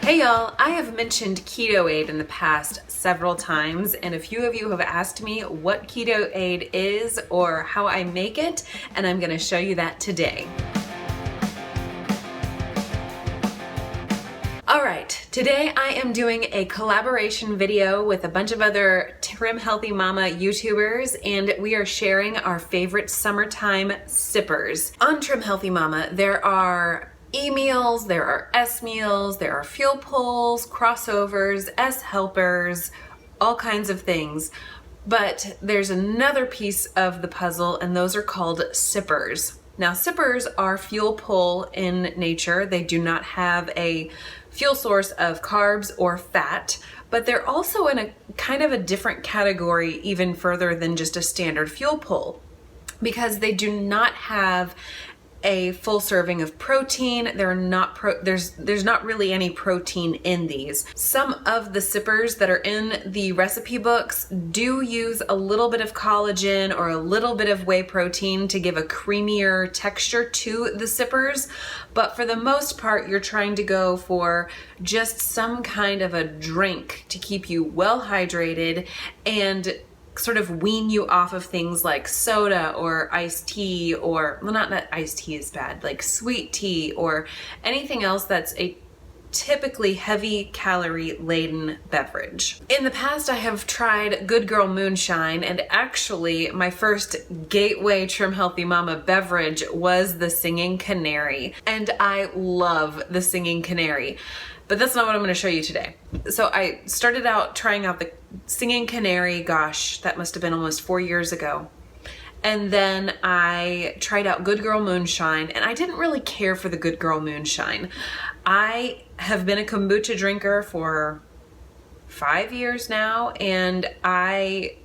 Hey y'all, I have mentioned Ketoade in the past several times, and a few of you have asked me what Ketoade is or how I make it, and I'm going to show you that today. Alright, today I am doing a collaboration video with a bunch of other Trim Healthy Mama YouTubers, and we are sharing our favorite summertime sippers. On Trim Healthy Mama, there are E-meals, there are S-meals, there are fuel pulls, crossovers, S-helpers, all kinds of things. But there's another piece of the puzzle, and those are called sippers. Now, sippers are fuel pull in nature. They do not have a fuel source of carbs or fat, but they're also in a kind of a different category even further than just a standard fuel pull, because they do not have a full serving of protein. There's not really any protein in these. Some of the sippers that are in the recipe books do use a little bit of collagen or a little bit of whey protein to give a creamier texture to the sippers, but for the most part you're trying to go for just some kind of a drink to keep you well hydrated and sort of wean you off of things like soda or iced tea, or, well, not that iced tea is bad, like sweet tea or anything else that's a typically heavy calorie laden beverage. In the past, I have tried Good Girl Moonshine, and actually my first gateway Trim Healthy Mama beverage was the Singing Canary, and I love the Singing Canary. But that's not what I'm going to show you today. So I started out trying out the Singing Canary, gosh, that must have been almost 4 years ago. And then I tried out Good Girl Moonshine, and I didn't really care for the Good Girl Moonshine. I have been a kombucha drinker for 5 years now, and I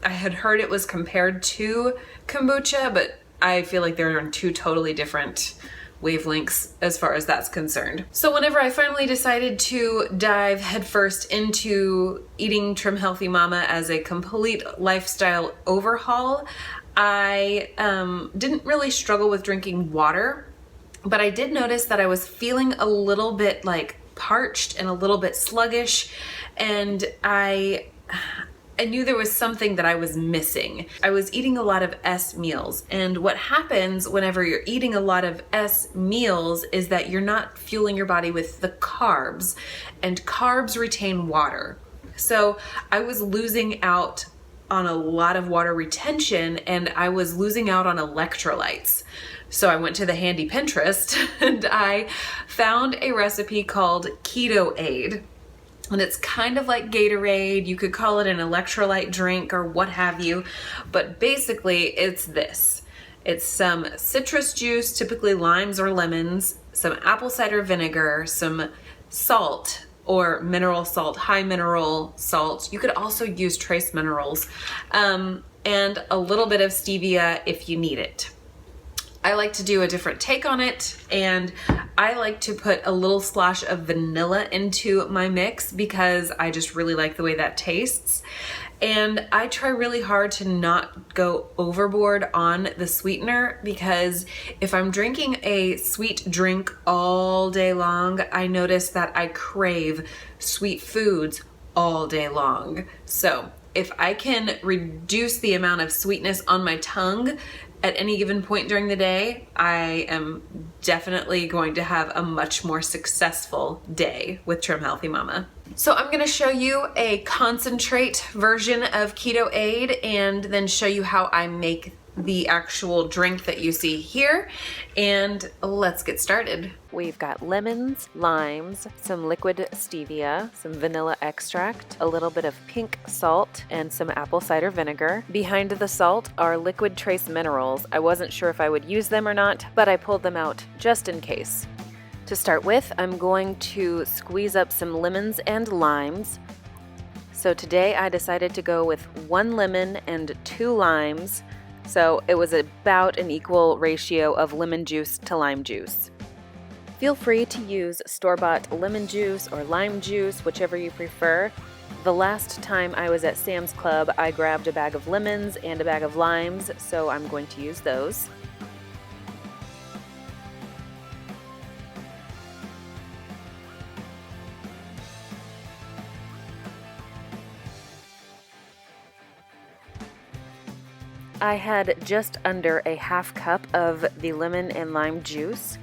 had heard it was compared to kombucha, but I feel like they're on two totally different wavelengths as far as that's concerned. So whenever I finally decided to dive headfirst into eating Trim Healthy Mama as a complete lifestyle overhaul, I didn't really struggle with drinking water, but I did notice that I was feeling a little bit like parched and a little bit sluggish, and I knew there was something that I was missing. I was eating a lot of S meals, and what happens whenever you're eating a lot of S meals is that you're not fueling your body with the carbs, and carbs retain water. So I was losing out on a lot of water retention, and I was losing out on electrolytes. So I went to the handy Pinterest and I found a recipe called Ketoade. And it's kind of like Gatorade. You could call it an electrolyte drink or what have you, but basically it's this. It's some citrus juice, typically limes or lemons, some apple cider vinegar, some salt or mineral salt, high mineral salt. You could also use trace minerals, and a little bit of stevia if you need it. I like to do a different take on it, and I like to put a little splash of vanilla into my mix because I just really like the way that tastes. And I try really hard to not go overboard on the sweetener, because if I'm drinking a sweet drink all day long, I notice that I crave sweet foods all day long. So if I can reduce the amount of sweetness on my tongue at any given point during the day, I am definitely going to have a much more successful day with Trim Healthy Mama. So I'm gonna show you a concentrate version of Ketoade and then show you how I make the actual drink that you see here, and let's get started. We've got lemons, limes, some liquid stevia, some vanilla extract, a little bit of pink salt, and some apple cider vinegar. Behind the salt are liquid trace minerals. I wasn't sure if I would use them or not, but I pulled them out just in case. To start with, I'm going to squeeze up some lemons and limes. So today I decided to go with 1 lemon and 2 limes. So it was about an equal ratio of lemon juice to lime juice. Feel free to use store-bought lemon juice or lime juice, whichever you prefer. The last time I was at Sam's Club, I grabbed a bag of lemons and a bag of limes, so I'm going to use those. I had just under a half cup of the lemon and lime juice,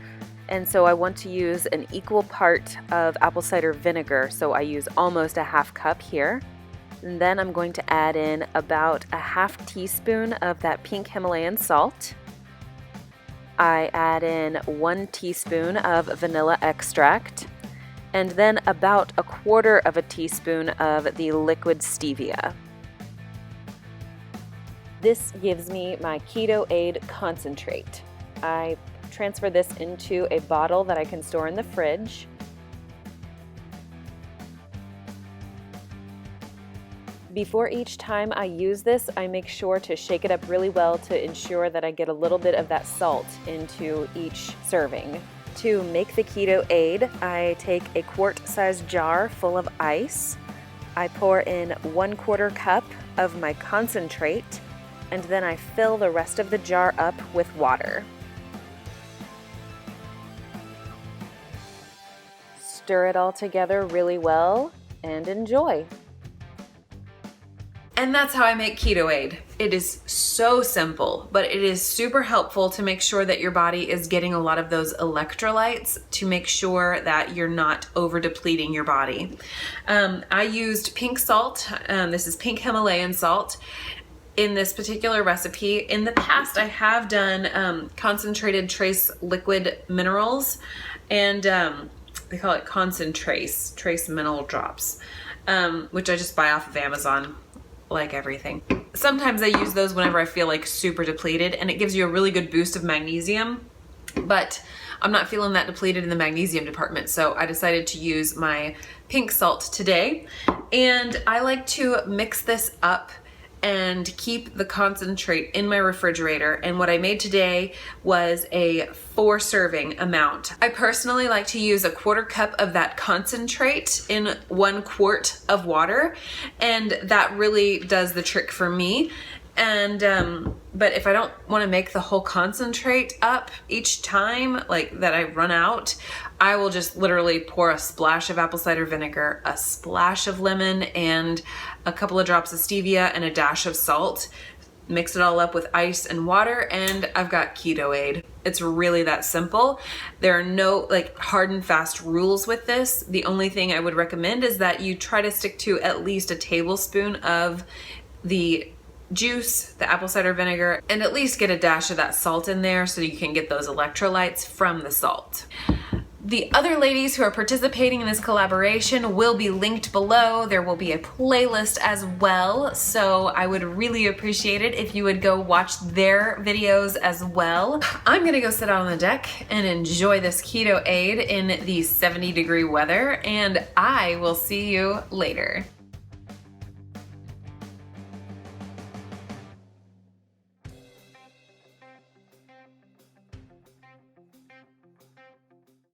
and so I want to use an equal part of apple cider vinegar, so I use almost a half cup here. And then I'm going to add in about a half teaspoon of that pink Himalayan salt. I add in 1 teaspoon of vanilla extract, and then about a quarter of a teaspoon of the liquid stevia. This gives me my Ketoade concentrate. I transfer this into a bottle that I can store in the fridge. Before each time I use this, I make sure to shake it up really well to ensure that I get a little bit of that salt into each serving. To make the Ketoade, I take a quart-sized jar full of ice. I pour in 1/4 cup of my concentrate, and then I fill the rest of the jar up with water. Stir it all together really well and enjoy. And that's how I make Ketoade. It is so simple, but it is super helpful to make sure that your body is getting a lot of those electrolytes to make sure that you're not over depleting your body. I used pink salt. This is pink Himalayan salt in this particular recipe. In the past, I have done concentrated trace liquid minerals, and they call it concentrace, trace mineral drops, which I just buy off of Amazon, like everything. Sometimes I use those whenever I feel like super depleted, and it gives you a really good boost of magnesium, but I'm not feeling that depleted in the magnesium department, so I decided to use my pink salt today. And I like to mix this up and keep the concentrate in my refrigerator. And what I made today was a 4 serving amount. I personally like to use a 1/4 cup of that concentrate in 1 quart of water, and that really does the trick for me. And but if I don't want to make the whole concentrate up each time like that I run out, I will just literally pour a splash of apple cider vinegar, a splash of lemon, and a couple of drops of stevia and a dash of salt. Mix it all up with ice and water, and I've got Ketoade. It's really that simple. There are no like hard and fast rules with this. The only thing I would recommend is that you try to stick to at least a tablespoon of the juice, the apple cider vinegar, and at least get a dash of that salt in there so you can get those electrolytes from the salt. The other ladies who are participating in this collaboration will be linked below. There will be a playlist as well, so I would really appreciate it if you would go watch their videos as well. I'm gonna go sit out on the deck and enjoy this Ketoade in the 70-degree weather, and I will see you later.